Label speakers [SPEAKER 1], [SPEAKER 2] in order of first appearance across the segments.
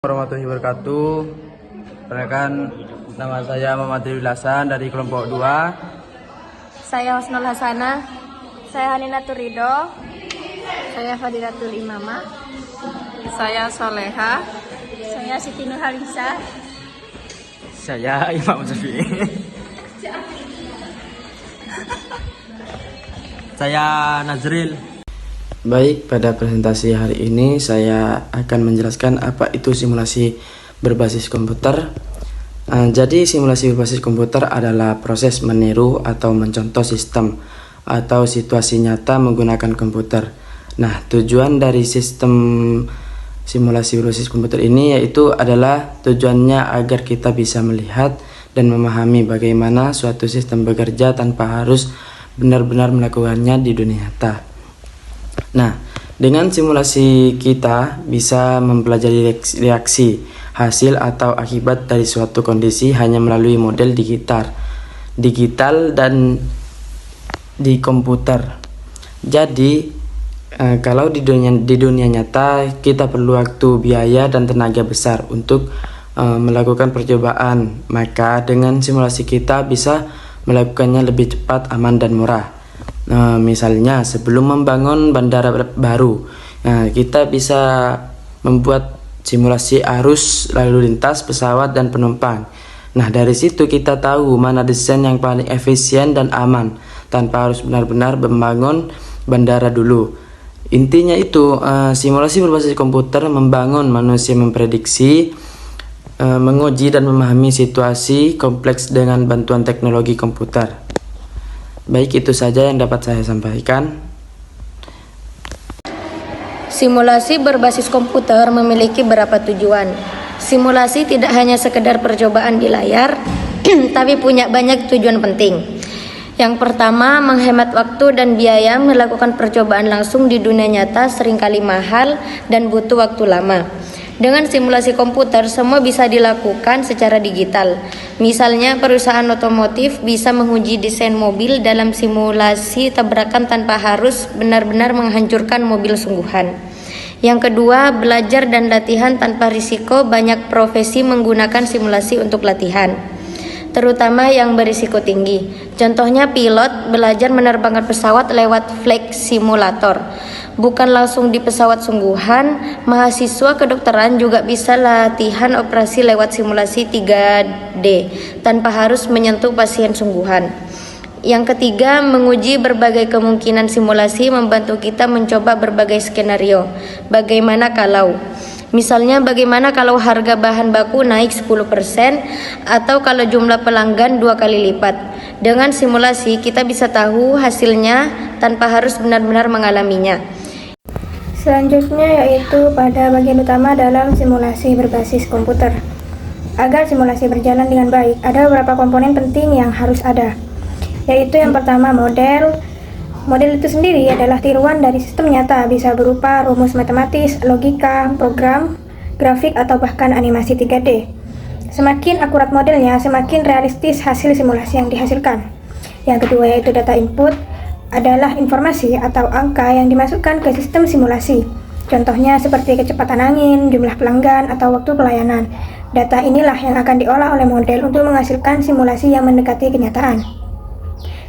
[SPEAKER 1] Warahmatullahi wabarakatuh. Perkenalkan, nama saya Muhammad Ridwan Hasan dari kelompok 2.
[SPEAKER 2] Saya Husnul Hasanah. Saya Haninatul Ridho. Saya Fadilatul Imamah.
[SPEAKER 3] Saya Soleha.
[SPEAKER 2] Saya Siti Nurhalisa.
[SPEAKER 1] Saya Imam Syafi'i. Saya Nazril. Baik, pada presentasi hari ini saya akan menjelaskan apa itu simulasi berbasis komputer. Jadi simulasi berbasis komputer adalah proses meniru atau mencontoh sistem atau situasi nyata menggunakan komputer. Nah, tujuan dari sistem simulasi berbasis komputer ini yaitu adalah tujuannya agar kita bisa melihat dan memahami bagaimana suatu sistem bekerja tanpa harus benar-benar melakukannya di dunia nyata. Nah, dengan simulasi kita bisa mempelajari reaksi, hasil atau akibat dari suatu kondisi hanya melalui model digital dan di komputer. Jadi, kalau di dunia nyata kita perlu waktu, biaya dan tenaga besar untuk melakukan percobaan, maka dengan simulasi kita bisa melakukannya lebih cepat, aman dan murah. Misalnya sebelum membangun bandara baru, kita bisa membuat simulasi arus lalu lintas pesawat dan penumpang. Nah, dari situ kita tahu mana desain yang paling efisien dan aman tanpa harus benar-benar membangun bandara dulu. Intinya itu, simulasi berbasis komputer membangun manusia memprediksi, menguji dan memahami situasi kompleks dengan bantuan teknologi komputer. Baik, itu saja yang dapat saya sampaikan.
[SPEAKER 2] Simulasi berbasis komputer memiliki beberapa tujuan. Simulasi tidak hanya sekedar percobaan di layar, tapi punya banyak tujuan penting. Yang pertama, menghemat waktu dan biaya. Melakukan percobaan langsung di dunia nyata seringkali mahal dan butuh waktu lama. Dengan simulasi komputer, semua bisa dilakukan secara digital. Misalnya, perusahaan otomotif bisa menguji desain mobil dalam simulasi tabrakan tanpa harus benar-benar menghancurkan mobil sungguhan. Yang kedua, belajar dan latihan tanpa risiko. Banyak profesi menggunakan simulasi untuk latihan, terutama yang berisiko tinggi. Contohnya pilot belajar menerbangkan pesawat lewat flight simulator, bukan langsung di pesawat sungguhan. Mahasiswa kedokteran juga bisa latihan operasi lewat simulasi 3D tanpa harus menyentuh pasien sungguhan. Yang ketiga, menguji berbagai kemungkinan. Simulasi membantu kita mencoba berbagai skenario. Bagaimana kalau? Misalnya, bagaimana kalau harga bahan baku naik 10% atau kalau jumlah pelanggan 2 kali lipat. Dengan simulasi kita bisa tahu hasilnya tanpa harus benar-benar mengalaminya.
[SPEAKER 4] Selanjutnya yaitu pada bagian utama dalam simulasi berbasis komputer. Agar simulasi berjalan dengan baik, ada beberapa komponen penting yang harus ada, yaitu yang pertama model. Model itu sendiri adalah tiruan dari sistem nyata, bisa berupa rumus matematis, logika, program, grafik, atau bahkan animasi 3D. Semakin akurat modelnya, semakin realistis hasil simulasi yang dihasilkan. Yang kedua yaitu data input, adalah informasi atau angka yang dimasukkan ke sistem simulasi. Contohnya seperti kecepatan angin, jumlah pelanggan, atau waktu pelayanan. Data inilah yang akan diolah oleh model untuk menghasilkan simulasi yang mendekati kenyataan.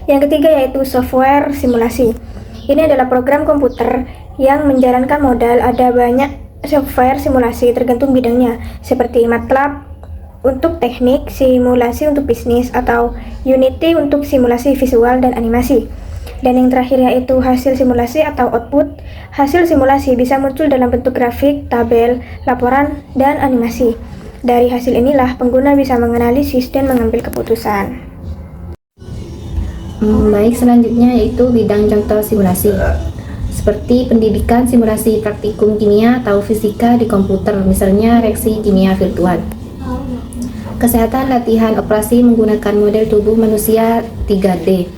[SPEAKER 4] Yang ketiga yaitu software simulasi. Ini adalah program komputer yang menjalankan modal. Ada banyak software simulasi tergantung bidangnya, seperti MATLAB untuk teknik, simulasi untuk bisnis, atau Unity untuk simulasi visual dan animasi. Dan yang terakhir yaitu hasil simulasi atau output. Hasil simulasi bisa muncul dalam bentuk grafik, tabel, laporan, dan animasi. Dari hasil inilah pengguna bisa menganalisis dan mengambil keputusan.
[SPEAKER 5] Baik, selanjutnya yaitu bidang contoh simulasi, seperti pendidikan, simulasi praktikum kimia atau fisika di komputer, misalnya reaksi kimia virtual. Kesehatan, latihan operasi menggunakan model tubuh manusia 3D.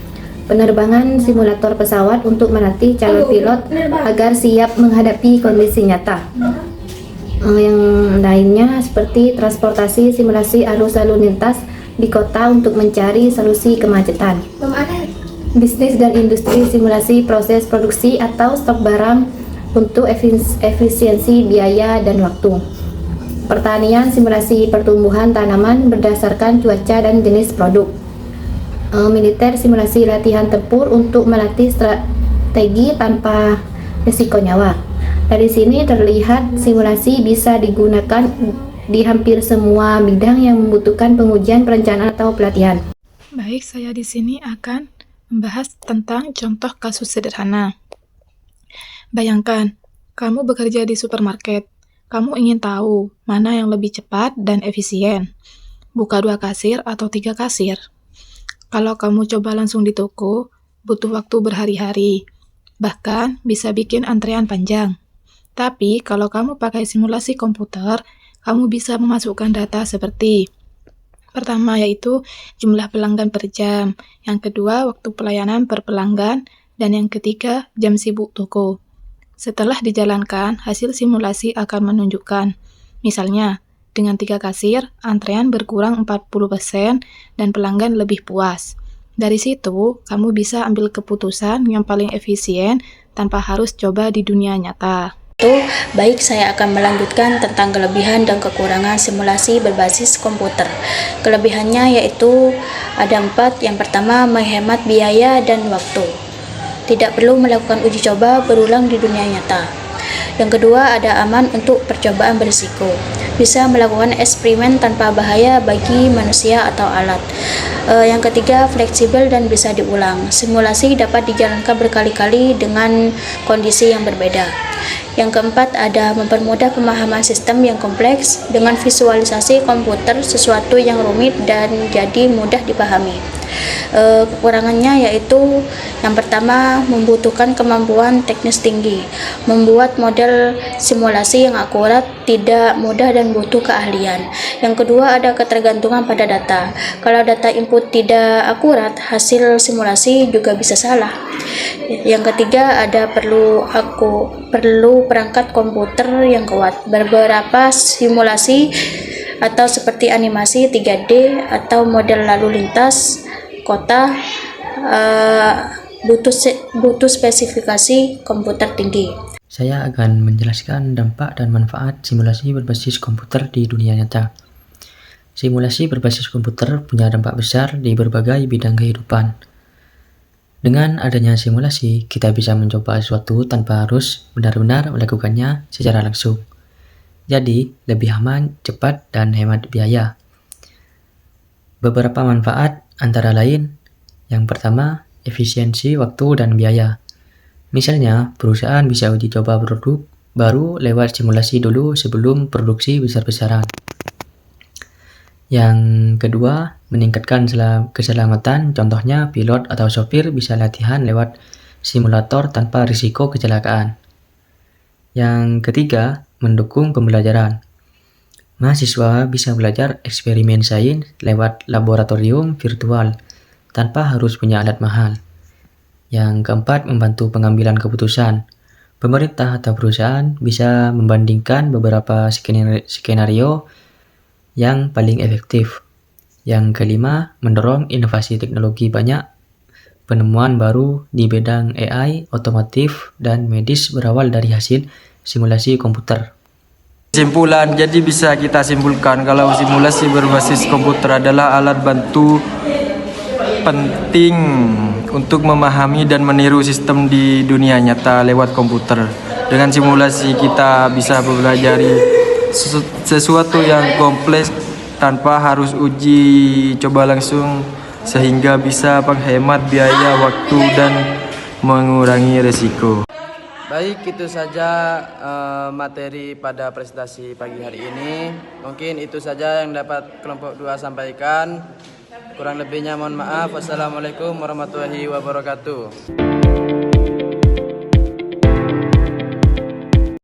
[SPEAKER 5] Penerbangan, simulator pesawat untuk melatih calon pilot agar siap menghadapi kondisi nyata. Yang lainnya seperti transportasi, simulasi arus lalu lintas di kota untuk mencari solusi kemacetan. Bisnis dan industri, simulasi proses produksi atau stok barang untuk efisiensi biaya dan waktu. Pertanian simulasi pertumbuhan tanaman berdasarkan cuaca dan jenis produk. Militer simulasi latihan tempur untuk melatih strategi tanpa risiko nyawa. Dari sini terlihat simulasi bisa digunakan di hampir semua bidang yang membutuhkan pengujian, perencanaan, atau pelatihan.
[SPEAKER 6] Baik, saya di sini akan membahas tentang contoh kasus sederhana. Bayangkan, kamu bekerja di supermarket. Kamu ingin tahu mana yang lebih cepat dan efisien, buka 2 kasir atau 3 kasir. Kalau kamu coba langsung di toko, butuh waktu berhari-hari, bahkan bisa bikin antrean panjang. Tapi kalau kamu pakai simulasi komputer, kamu bisa memasukkan data seperti pertama yaitu jumlah pelanggan per jam, yang kedua waktu pelayanan per pelanggan, dan yang ketiga jam sibuk toko. Setelah dijalankan, hasil simulasi akan menunjukkan, misalnya, dengan 3 kasir, antrean berkurang 40% dan pelanggan lebih puas. Dari situ, kamu bisa ambil keputusan yang paling efisien tanpa harus coba di dunia nyata.
[SPEAKER 7] Baik, saya akan melanjutkan tentang kelebihan dan kekurangan simulasi berbasis komputer. Kelebihannya yaitu ada 4. Yang pertama, menghemat biaya dan waktu. Tidak perlu melakukan uji coba berulang di dunia nyata. Yang kedua, ada aman untuk percobaan berisiko. Bisa melakukan eksperimen tanpa bahaya bagi manusia atau alat. Yang ketiga, fleksibel dan bisa diulang. Simulasi dapat dijalankan berkali-kali dengan kondisi yang berbeda. Yang keempat, ada mempermudah pemahaman sistem yang kompleks dengan visualisasi komputer sesuatu yang rumit dan jadi mudah dipahami. Kekurangannya yaitu yang pertama, membutuhkan kemampuan teknis tinggi. Membuat model simulasi yang akurat tidak mudah dan butuh keahlian. Yang kedua, ada ketergantungan pada data. Kalau data input tidak akurat, hasil simulasi juga bisa salah. Yang ketiga, ada perlu perangkat komputer yang kuat. Beberapa simulasi atau seperti animasi 3D atau model lalu lintas kota butuh spesifikasi komputer tinggi.
[SPEAKER 1] Saya akan menjelaskan dampak dan manfaat simulasi berbasis komputer di dunia nyata. Simulasi berbasis komputer punya dampak besar di berbagai bidang kehidupan. Dengan adanya simulasi, kita bisa mencoba sesuatu tanpa harus benar-benar melakukannya secara langsung. Jadi, lebih aman, cepat, dan hemat biaya. Beberapa manfaat antara lain, yang pertama, efisiensi waktu dan biaya. Misalnya, perusahaan bisa uji coba produk baru lewat simulasi dulu sebelum produksi besar-besaran. Yang kedua, meningkatkan keselamatan, contohnya pilot atau sopir bisa latihan lewat simulator tanpa risiko kecelakaan. Yang ketiga, mendukung pembelajaran. Mahasiswa bisa belajar eksperimen sains lewat laboratorium virtual tanpa harus punya alat mahal. Yang keempat, membantu pengambilan keputusan. Pemerintah atau perusahaan bisa membandingkan beberapa skenario yang paling efektif. Yang kelima, mendorong inovasi teknologi. Banyak penemuan baru di bidang AI, otomotif, dan medis berawal dari hasil simulasi komputer.
[SPEAKER 8] Kesimpulan, jadi bisa kita simpulkan kalau simulasi berbasis komputer adalah alat bantu penting untuk memahami dan meniru sistem di dunia nyata lewat komputer. Dengan simulasi kita bisa mempelajari sesuatu yang kompleks tanpa harus uji coba langsung, sehingga bisa menghemat biaya, waktu, dan mengurangi risiko.
[SPEAKER 1] Baik, itu saja materi pada presentasi pagi hari ini. Mungkin itu saja yang dapat kelompok 2 sampaikan. Kurang lebihnya mohon maaf. Wassalamualaikum warahmatullahi wabarakatuh.